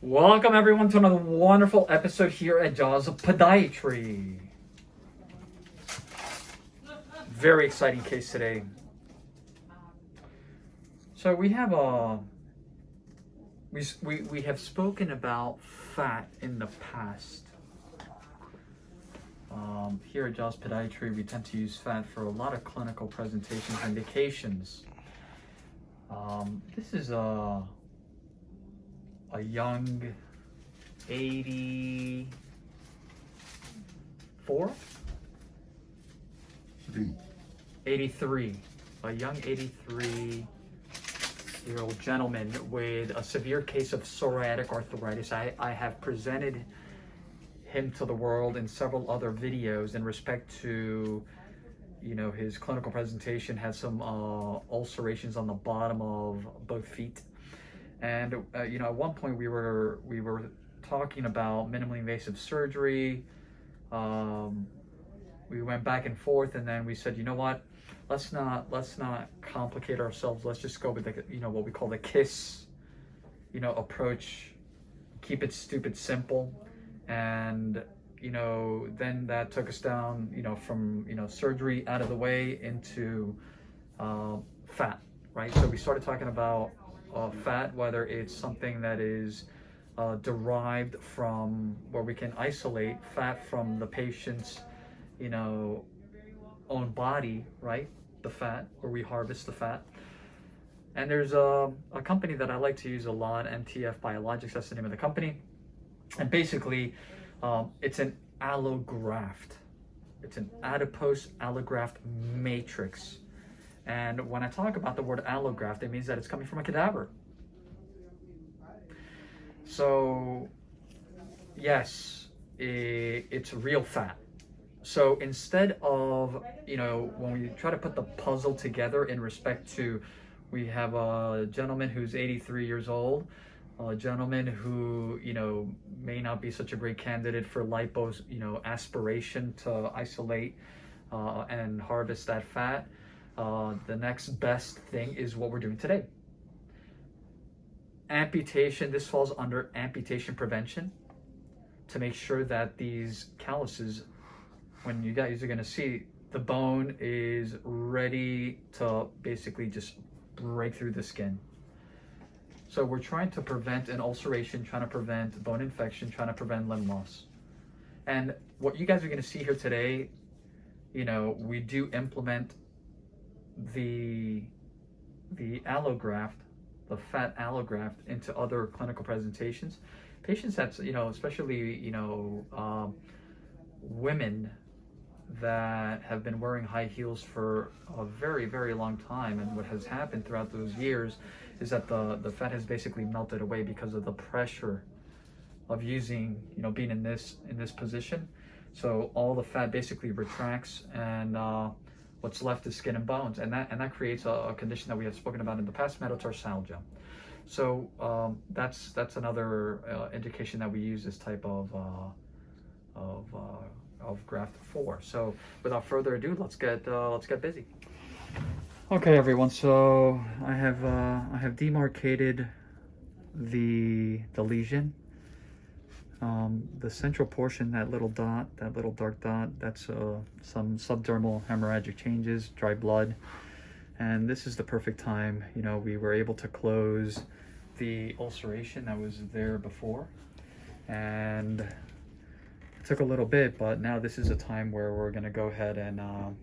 Welcome everyone to another wonderful episode here at Doctors of Podiatry. Very exciting case today. So we have we have spoken about fat in the past. Here at Doctors of Podiatry, we tend to use fat for a lot of clinical presentations and indications. This is a young 83, a young 83-year-old gentleman with a severe case of psoriatic arthritis. I have presented him to the world in several other videos in respect to, his clinical presentation. Had some ulcerations on the bottom of both feet. And at one point we were talking about minimally invasive surgery. We went back and forth, and then we said, you know what? Let's not complicate ourselves. Let's just go with the what we call the KISS approach. Keep it stupid simple. And then that took us down from surgery out of the way into fat, right? So we started talking about fat, whether it's something that is derived from, where we can isolate fat from the patient's own body, right? The fat, where we harvest the fat. And there's a company that I like to use a lot, MTF Biologics, that's the name of the company. And basically it's an allograft. It's an adipose allograft matrix. And when I talk about the word allograft, it means that it's coming from a cadaver. So, yes, it's real fat. So instead of, when we try to put the puzzle together in respect to, we have a gentleman who's 83 years old, a gentleman who, may not be such a great candidate for lipos, aspiration to isolate and harvest that fat. The next best thing is what we're doing today. Amputation. This falls under amputation prevention, to make sure that these calluses, when you guys are going to see, the bone is ready to basically just break through the skin. So we're trying to prevent an ulceration, trying to prevent bone infection, trying to prevent limb loss. And what you guys are going to see here today, we do implement the allograft, the fat allograft, into other clinical presentations. Patients that's, especially, women that have been wearing high heels for a very, very long time. And what has happened throughout those years is that the fat has basically melted away because of the pressure of using, being in this position. So all the fat basically retracts, and what's left is skin and bones, and that creates a condition that we have spoken about in the past, metatarsalgia. So that's another indication that we use this type of graft for. So without further ado, let's get busy. Okay, everyone. So I have demarcated the lesion. The central portion, that little dark dot, that's some subdermal hemorrhagic changes, dry blood. And this is the perfect time, we were able to close the ulceration that was there before. And it took a little bit, but now this is a time where we're going to go ahead and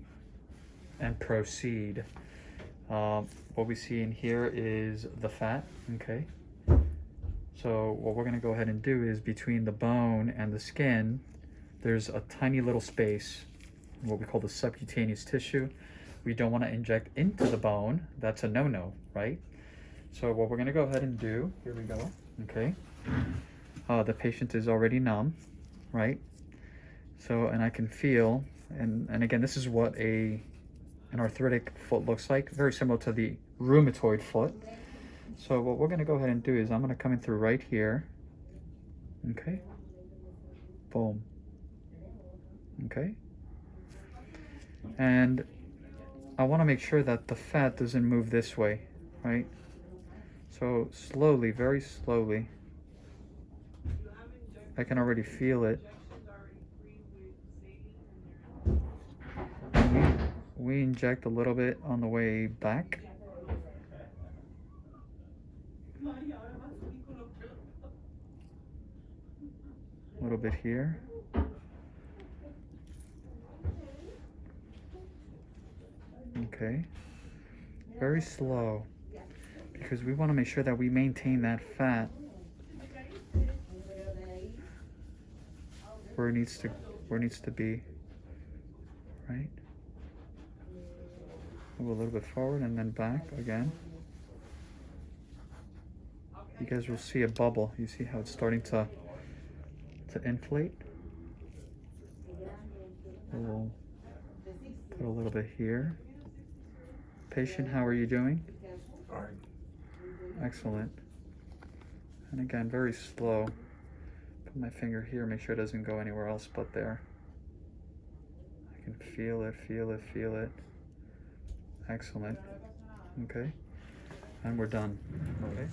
proceed. What we see in here is the fat, okay? So what we're going to go ahead and do is, between the bone and the skin, there's a tiny little space, what we call the subcutaneous tissue. We don't want to inject into the bone. That's a no-no, right? So what we're going to go ahead and do, here we go, okay? The patient is already numb, right? So, and I can feel, and again, this is what an arthritic foot looks like, very similar to the rheumatoid foot. So what we're going to go ahead and do is, I'm going to come in through right here, okay? Boom. Okay? And I want to make sure that the fat doesn't move this way, right? So slowly, very slowly, I can already feel it. We inject a little bit on the way back. A little bit here. Okay. Very slow, because we want to make sure that we maintain that fat where it needs to be, right? Move a little bit forward and then back again. You guys will see a bubble. You see how it's starting to inflate? We'll put a little bit here. Patient, how are you doing? Fine. Excellent. And again, very slow. Put my finger here, make sure it doesn't go anywhere else but there. I can feel it, feel it, feel it. Excellent. Okay. And we're done. Okay.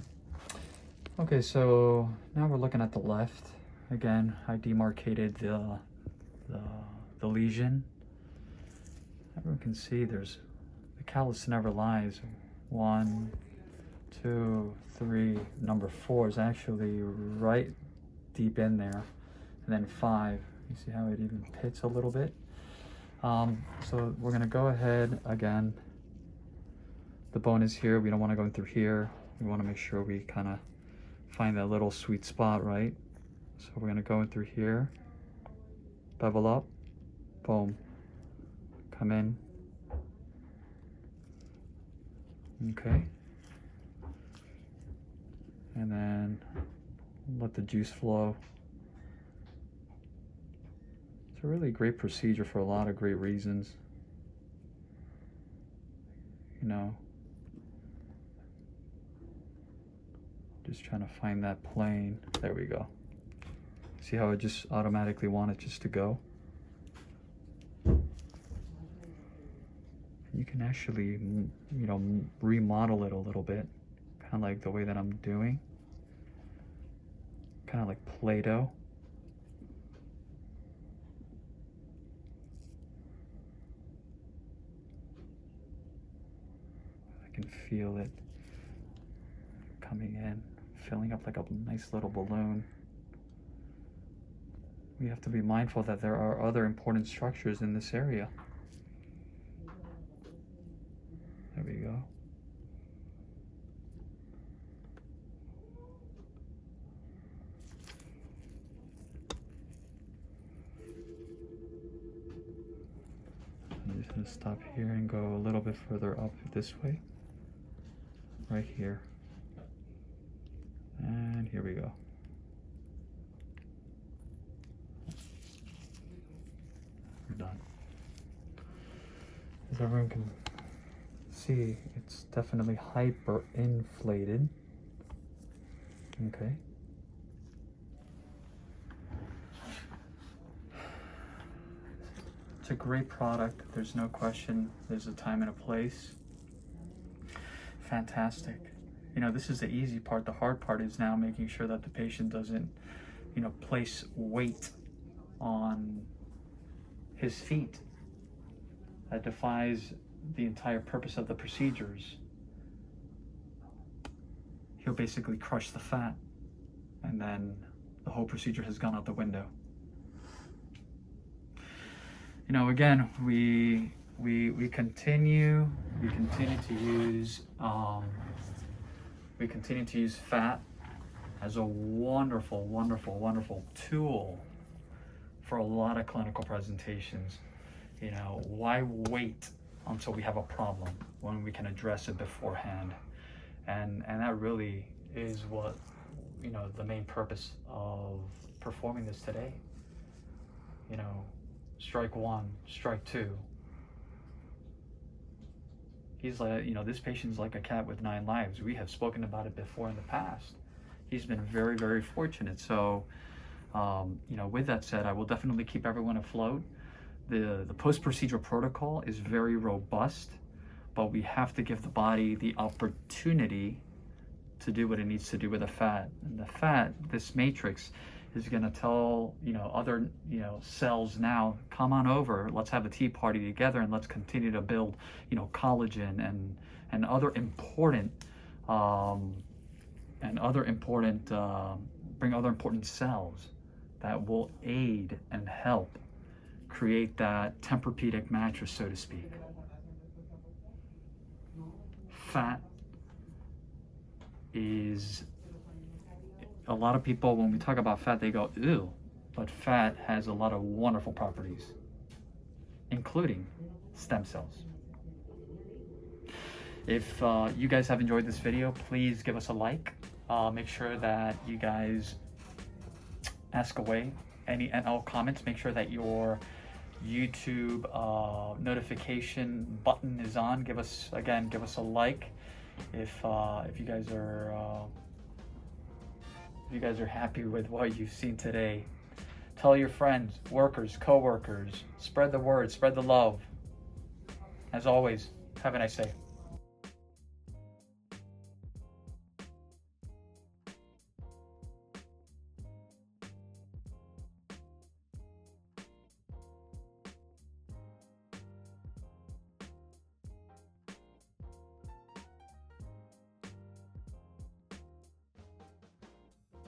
Okay, so now we're looking at the left. Again, I demarcated the lesion. Everyone can see there's the callus never lies. 1, 2, 3. Number 4 is actually right deep in there, and then 5. You see how it even pits a little bit. So we're gonna go ahead again. The bone is here. We don't want to go in through here. We want to make sure we kind of find that little sweet spot, right? So we're gonna go in through here. Bevel up. Boom. Come in. Okay. And then let the juice flow. It's a really great procedure for a lot of great reasons. You know, just trying to find that plane. There we go. See how it just automatically wanted just to go? You can actually, you know, remodel it a little bit, kind of like the way that I'm doing. Kind of like Play-Doh. I can feel it coming in, filling up like a nice little balloon. We have to be mindful that there are other important structures in this area. There we go. I'm just gonna stop here and go a little bit further up this way. Right here. And here we go. We're done. As everyone can see, it's definitely hyper-inflated. Okay. It's a great product. There's no question. There's a time and a place. Fantastic. You know, this is the easy part. The hard part is now making sure that the patient doesn't, you know, place weight on his feet. That defies the entire purpose of the procedures. He'll basically crush the fat, and then the whole procedure has gone out the window. You know, again, we continue to use fat as a wonderful, wonderful, wonderful tool for a lot of clinical presentations. You know, why wait until we have a problem when we can address it beforehand? And that really is what, you know, the main purpose of performing this today. You know, strike 1, strike 2. He's like, you know, this patient's like a cat with 9 lives. We have spoken about it before in the past. He's been very, very fortunate. So, you know, with that said, I will definitely keep everyone afloat. The post-procedure protocol is very robust, but we have to give the body the opportunity to do what it needs to do with the fat. And the fat, this matrix, is going to tell, other, cells now, come on over, let's have a tea party together and let's continue to build, collagen and other important, bring other important cells that will aid and help create that Tempur-Pedic mattress, so to speak. Fat is, a lot of people, when we talk about fat, they go, ew, but fat has a lot of wonderful properties, including stem cells. If you guys have enjoyed this video, please give us a like. Make sure that you guys ask away any and all comments. Make sure that your YouTube notification button is on. Give us a like if you guys are happy with what you've seen today. Tell your friends, workers, co-workers, spread the word, spread the love. As always, have a nice day.